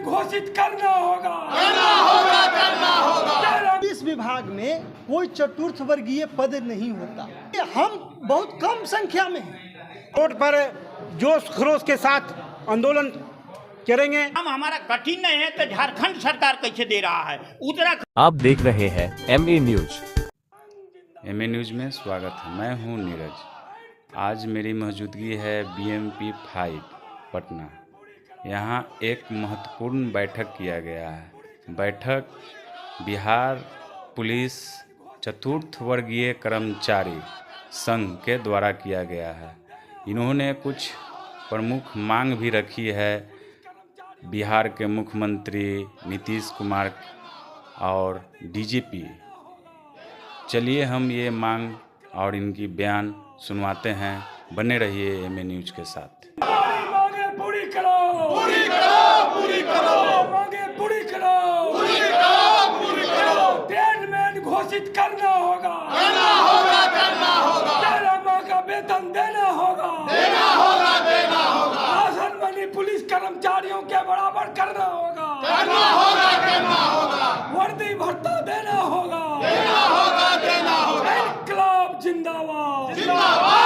घोषित करना होगा। पुलिस विभाग में कोई चतुर्थ वर्गीय पद नहीं होता। हम बहुत कम संख्या में हैं। रोड पर जोश खरोश के साथ आंदोलन करेंगे। हम हमारा कठिन नहीं है तो झारखंड सरकार कैसे दे रहा है उत्तराखंड। आप देख रहे हैं MA न्यूज। MA न्यूज में स्वागत है। मैं हूं नीरज। आज मेरी मौजूदगी है BMP 5 पटना। यहां एक महत्वपूर्ण बैठक किया गया है। बैठक बिहार पुलिस चतुर्थ वर्गीय कर्मचारी संघ के द्वारा किया गया है। इन्होंने कुछ प्रमुख मांग भी रखी है बिहार के मुख्यमंत्री नीतीश कुमार और DGP। चलिए हम ये मांग और इनकी बयान सुनवाते हैं। बने रहिए MA न्यूज के साथ। मांगे पूरी करो, पूरी करो, पूरी करो। मांगे पूरी करो, पूरी करो, पूरी करो। ट्रेडमैन घोषित करना होगा, करना होगा, करना होगा। 13 माह का वेतन देना होगा, देना होगा, देना होगा। राशन मनी पुलिस कर्मचारियों के बराबर करना होगा, करना होगा, करना होगा। वर्दी भत्ता देना होगा, देना होगा, देना होगा। इनकलाब जिंदाबाद, जिंदाबाद।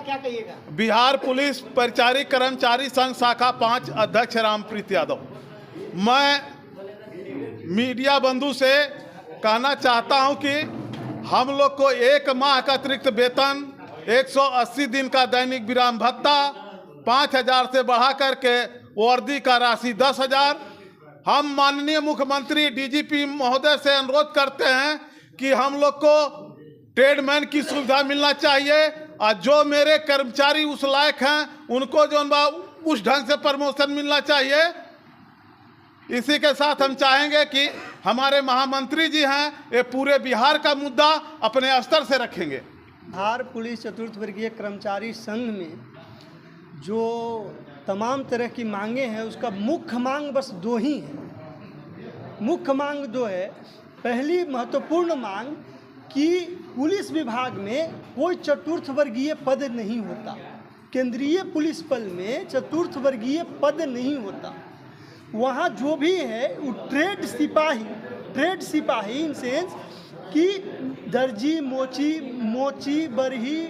क्या कहिएगा? बिहार पुलिस परिचारी कर्मचारी संघ शाखा 5 अध्यक्ष रामप्रीत यादव। मैं मीडिया बंधु से कहना चाहता हूं कि हम लोग को 1 माह का अतिरिक्त वेतन, 180 दिन का दैनिक विराम भत्ता, 5,000 से बढ़ा करके वर्दी का राशि 10,000। हम माननीय मुख्यमंत्री DGP महोदय से अनुरोध करते हैं कि हम लोग को ट्रेडमैन की सुविधा मिलना चाहिए और जो मेरे कर्मचारी उस लायक हैं उनको जो उस ढंग से प्रमोशन मिलना चाहिए। इसी के साथ हम चाहेंगे कि हमारे महामंत्री जी हैं ये पूरे बिहार का मुद्दा अपने स्तर से रखेंगे। बिहार पुलिस चतुर्थ वर्गीय कर्मचारी संघ में जो तमाम तरह की मांगे हैं उसका मुख्य मांग बस 2 ही है। मुख्य मांग 2 है। पहली महत्वपूर्ण मांग कि पुलिस विभाग में कोई चतुर्थ वर्गीय पद नहीं होता। केंद्रीय पुलिस बल में चतुर्थ वर्गीय पद नहीं होता। वहाँ जो भी है वो ट्रेड सिपाही इन सेंस कि दर्जी, मोची, बरही,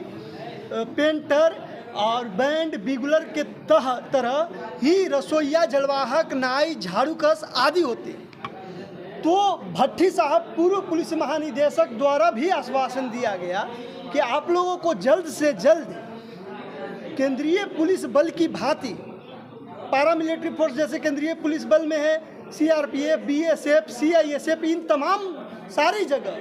पेंटर और बैंड बिगुलर के तरह ही रसोइया, जलवाहक, नाई, झाड़ूकस आदि होते हैं। तो भट्टी साहब पूर्व पुलिस महानिदेशक द्वारा भी आश्वासन दिया गया कि आप लोगों को जल्द से जल्द केंद्रीय पुलिस बल की भांति पैरामिलिट्री फोर्स जैसे केंद्रीय पुलिस बल में है, CRPF, BSF, CISF, इन तमाम सारी जगह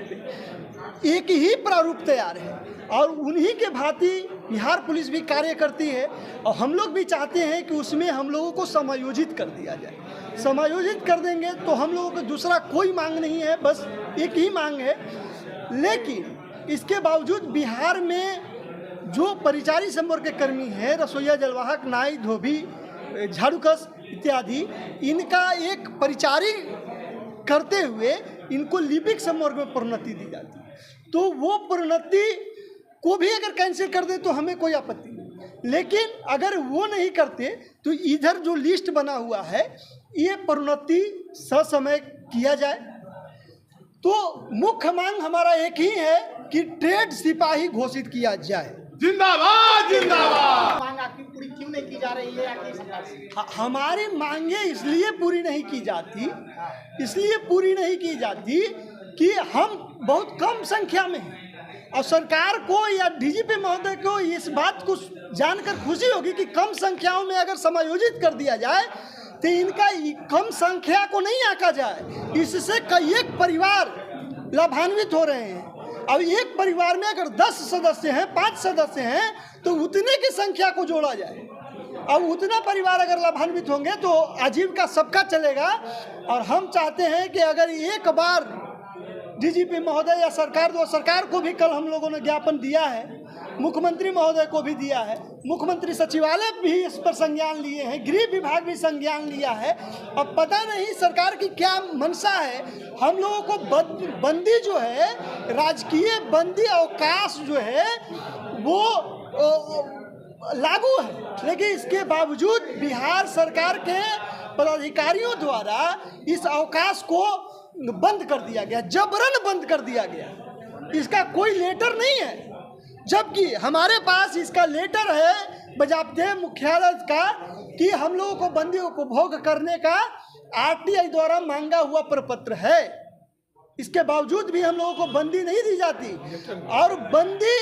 एक ही प्रारूप तैयार है और उन्हीं के भांति बिहार पुलिस भी कार्य करती है। और हम लोग भी चाहते हैं कि उसमें हम लोगों को समायोजित कर दिया जाए। समायोजित कर देंगे तो हम लोगों को दूसरा कोई मांग नहीं है, बस एक ही मांग है। लेकिन इसके बावजूद बिहार में जो परिचारी संवर्ग के कर्मी हैं, रसोइया, जलवाहक, नाई, धोबी, झाड़ूकस इत्यादि, इनका एक परिचारी करते हुए इनको लिपिक संवर्ग में प्रोन्नति दी जाती है। तो वो प्रोन्नति को भी अगर कैंसिल कर दे तो हमें कोई आपत्ति नहीं। लेकिन अगर वो नहीं करते तो इधर जो लिस्ट बना हुआ है ये प्रोन्नति ससमय किया जाए। तो मुख्य मांग हमारा एक ही है कि ट्रेड सिपाही घोषित किया जाए। जिंदाबाद, जिंदाबाद। मांग आखिर पूरी क्यों नहीं की जा रही है आपकी सरकार से? हमारी मांगे इसलिए पूरी नहीं की जाती कि हम बहुत कम संख्या में हैं और सरकार को या DGP महोदय को इस बात को जानकर खुशी होगी कि कम संख्याओं में अगर समायोजित कर दिया जाए तो इनका कम संख्या को नहीं आंका जाए। इससे कई एक परिवार लाभान्वित हो रहे हैं। अब एक परिवार में अगर 10 सदस्य हैं, 5 सदस्य हैं तो उतने की संख्या को जोड़ा जाए। अब उतना परिवार अगर लाभान्वित होंगे तो आजीविका सबका चलेगा। और हम चाहते हैं कि अगर एक बार DGP महोदय या सरकार को भी कल हम लोगों ने ज्ञापन दिया है, मुख्यमंत्री महोदय को भी दिया है, मुख्यमंत्री सचिवालय भी इस पर संज्ञान लिए हैं, गृह विभाग भी संज्ञान लिया है। अब पता नहीं सरकार की क्या मंशा है। हम लोगों को बंदी जो है, राजकीय बंदी अवकाश जो है वो लागू है, लेकिन इसके बावजूद बिहार सरकार के पदाधिकारियों द्वारा इस अवकाश को बंद कर दिया गया, जबरन बंद कर दिया गया। इसका कोई लेटर नहीं है, जबकि हमारे पास इसका लेटर है बजाबते मुख्यालय का कि हम लोगों को बंदी उपभोग करने का आरटीआई द्वारा मांगा हुआ प्रपत्र है। इसके बावजूद भी हम लोगों को बंदी नहीं दी जाती। और बंदी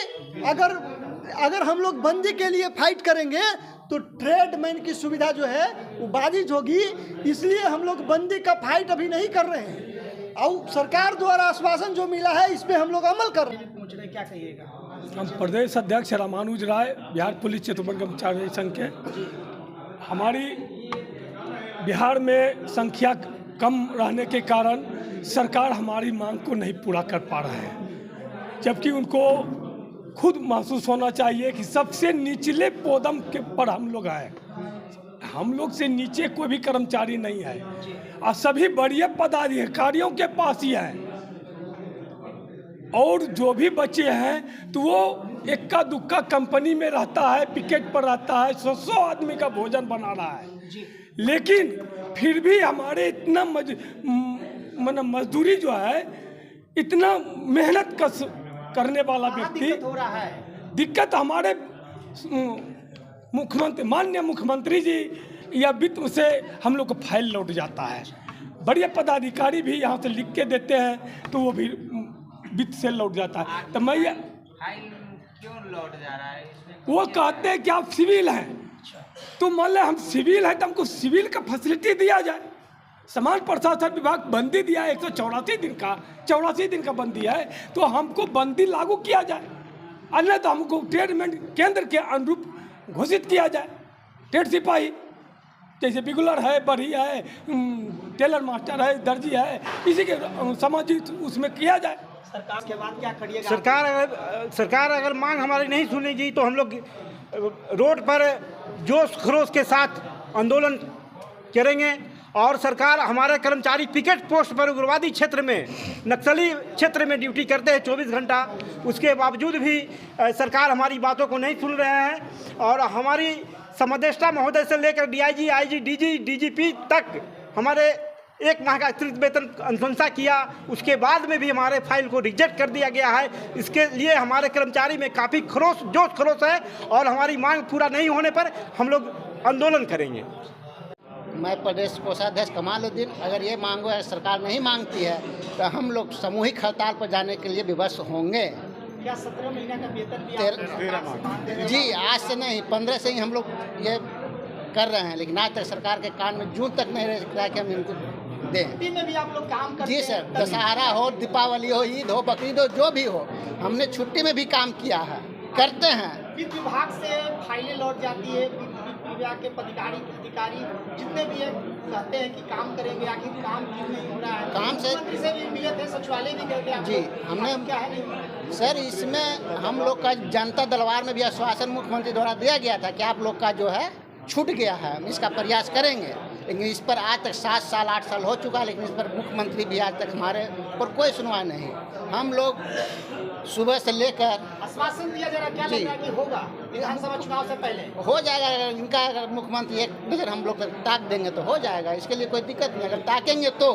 अगर हम लोग बंदी के लिए फाइट करेंगे तो ट्रेडमैन की सुविधा जो है वो बाधित होगी, इसलिए हम लोग बंदी का फाइट अभी नहीं कर रहे हैं। और सरकार द्वारा आश्वासन जो मिला है इस पे हम लोग अमल कर रहे हैं। क्या कहिएगा? हम प्रदेश अध्यक्ष रामानुज राय, बिहार पुलिस चतुर्थ कर्मचारी संघ के। हमारी बिहार में संख्या कम रहने के कारण सरकार हमारी मांग को नहीं पूरा कर पा रहा है, जबकि उनको खुद महसूस होना चाहिए कि सबसे निचले पोदम के पर हम लोग आए, हम लोग से नीचे कोई भी कर्मचारी नहीं है और सभी बड़े पदाधिकारियों के पास ही है। और जो भी बचे हैं तो वो इक्का दुक्का कंपनी में रहता है, पिकेट पर रहता है, 100 आदमी का भोजन बना रहा है। लेकिन फिर भी हमारे इतना मजदूरी जो है, इतना मेहनत करने वाला व्यक्ति, दिक्कत हमारे मुख्यमंत्री, माननीय मुख्यमंत्री जी या वित्त से हम लोग को फाइल लौट जाता है। बड़े पदाधिकारी भी यहाँ से लिख के देते हैं तो वो भी वित्त से लौट जाता है। तो मैं फाइल क्यों लौट जा रहा है? वो कहते हैं कि आप सिविल हैं, तो मान लें हम सिविल हैं तो हमको सिविल का फैसिलिटी दिया जाए। समान प्रशासन विभाग बंदी दिया है 184 दिन का बंदी है, तो हमको बंदी लागू किया जाए, अन्य तो हमको ट्रेडमेंट केंद्र के अनुरूप घोषित किया जाए। ट्रेड सिपाही जैसे बिगुलर है, बढ़ी है, टेलर मास्टर है, दर्जी है, इसी के सामाजिक उसमें किया जाए। सरकार के बाद क्या करिएगा? सरकार अगर मांग हमारी नहीं सुनेगी तो हम लोग रोड पर जोश खरोश के साथ आंदोलन करेंगे। और सरकार, हमारे कर्मचारी पिकेट पोस्ट पर उग्रवादी क्षेत्र में, नक्सली क्षेत्र में ड्यूटी करते हैं 24 घंटा, उसके बावजूद भी सरकार हमारी बातों को नहीं सुन रहे हैं। और हमारी समादेष्टा महोदय से लेकर डीआईजी, आईजी, डीजी, डीजीपी तक हमारे 1 माह का अतिरिक्त वेतन अनुशंसा किया, उसके बाद में भी हमारे फाइल को रिजेक्ट कर दिया गया है। इसके लिए हमारे कर्मचारी में काफ़ी जोश खरोश है और हमारी मांग पूरा नहीं होने पर हम लोग आंदोलन करेंगे। मैं प्रदेश कोषाध्यक्ष कमालुद्दीन, अगर ये मांगो है सरकार नहीं मांगती है तो हम लोग सामूहिक हड़ताल पर जाने के लिए विवश होंगे। क्या 17 महीने का वेतन भी 13 जी, आज से नहीं 15 से ही हम लोग ये कर रहे हैं, लेकिन आज तक सरकार के कान में जून तक नहीं रहा कि हम इनको दें। में भी आप लोग काम करते जी हैं? सर, दशहरा हो, दीपावली हो, ईद हो, बकरीद हो, जो भी हो, हमने छुट्टी में भी काम किया है, करते हैं। वित्त विभाग से फाइलें लौट जाती है, विभाग के अधिकारी जितने भी है कहते हैं कि काम करेंगे, आखिर काम क्यों नहीं हो रहा है? काम से भी मिले थे, सचिवालय भी गए थे जी, हमने क्या है सर, इसमें हम लोग का जनता दरबार में भी आश्वासन मुख्यमंत्री द्वारा दिया गया था कि आप लोग का जो है छूट गया है, हम इसका प्रयास करेंगे। लेकिन इस पर आज तक 7 साल 8 साल हो चुका है, लेकिन इस पर मुख्यमंत्री भी आज तक हमारे पर कोई सुनवाई नहीं। हम लोग सुबह से लेकर आश्वासन दिया जा रहा, क्या लग रहा है कि होगा विधानसभा चुनाव से पहले? हो जाएगा, इनका अगर मुख्यमंत्री एक नज़र हम लोग ताक देंगे तो हो जाएगा, इसके लिए कोई दिक्कत नहीं। अगर ताकेंगे तो,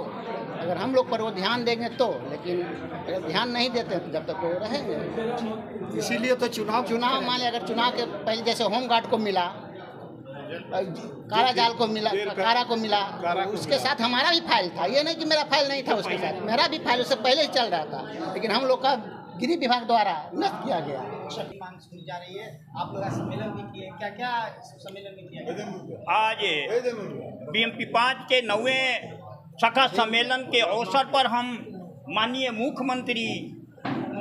अगर हम लोग पर वो ध्यान देंगे तो, लेकिन अगर ध्यान नहीं देते हैं तो जब तक वो रहेंगे। इसीलिए तो चुनाव मान लिया, अगर चुनाव के पहले जैसे होमगार्ड को मिला, काला जाल को मिला, कारा को मिला, उसके साथ हमारा भी फाइल था। ये नहीं कि मेरा फाइल नहीं था, उसके साथ मेरा भी फाइल उससे पहले ही चल रहा था, लेकिन हम लोग का गृह विभाग द्वारा नष्ट किया गया। मांग सुनी जा रही है, आप लोग सम्मेलन भी किए, क्या सम्मेलन में किया गया? आज बीएमपी 5 के 9वें शाखा सम्मेलन के अवसर पर हम माननीय मुख्यमंत्री,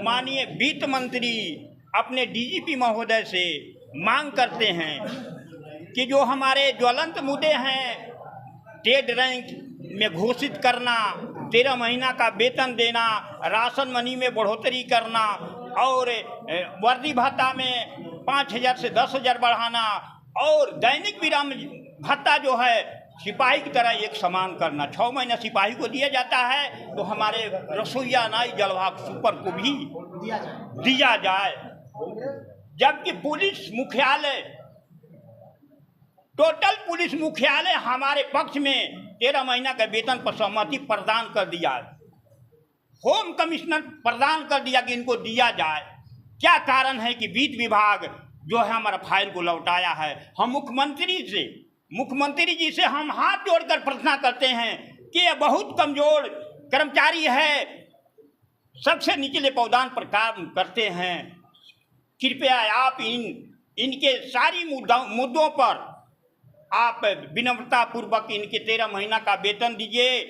माननीय वित्त मंत्री, अपने डीजीपी महोदय से मांग करते हैं कि जो हमारे ज्वलंत मुद्दे हैं, ट्रेड रैंक में घोषित करना, 13 महीना का वेतन देना, राशन मनी में बढ़ोतरी करना और वर्दी भत्ता में 5,000 से 10,000 बढ़ाना और दैनिक विराम भत्ता जो है सिपाही की तरह एक समान करना। 6 महीना सिपाही को दिया जाता है तो हमारे रसोईया, नाई, जलवाहक सुपर को भी दिया जाए। जबकि पुलिस मुख्यालय टोटल पुलिस मुख्यालय हमारे पक्ष में 13 महीना का वेतन पर सहमति प्रदान कर दिया। होम कमिश्नर प्रदान कर दिया कि इनको दिया जाए। क्या कारण है कि वित्त विभाग जो है हमारा फाइल को लौटाया है? हम मुख्यमंत्री जी से हम हाथ जोड़कर प्रार्थना करते हैं कि ये बहुत कमजोर कर्मचारी है, सबसे निचले पौधान पर काम करते हैं। कृपया आप इनके सारी मुद्दों पर आप विनम्रता पूर्वक इनके 13 महीना का वेतन दीजिए,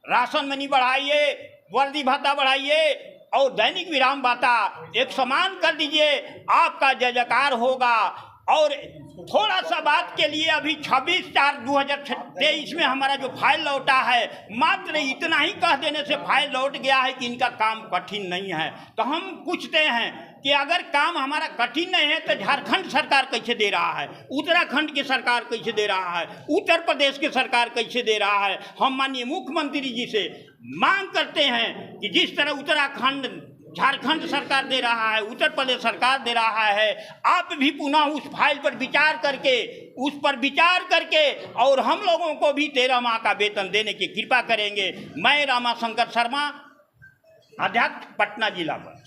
राशन मनी बढ़ाइए, वर्दी भत्ता बढ़ाइए और दैनिक विराम भत्ता एक समान कर दीजिए। आपका जय जयकार होगा। और थोड़ा सा बात के लिए अभी 26/4/2023 में हमारा जो फाइल लौटा है, मात्र इतना ही कह देने से फाइल लौट गया है कि इनका काम कठिन नहीं है। तो हम पूछते हैं कि अगर काम हमारा कठिन नहीं है तो झारखंड सरकार कैसे दे रहा है, उत्तराखंड की सरकार कैसे दे रहा है, उत्तर प्रदेश की सरकार कैसे दे रहा है? हम माननीय मुख्यमंत्री जी से मांग करते हैं कि जिस तरह उत्तराखंड झारखंड सरकार दे रहा है, उत्तर प्रदेश सरकार दे रहा है, आप भी पुनः उस फाइल पर विचार करके और हम लोगों को भी 13 माह का वेतन देने की कृपा करेंगे। मैं रामाशंकर शर्मा, अध्यक्ष पटना जिला पर।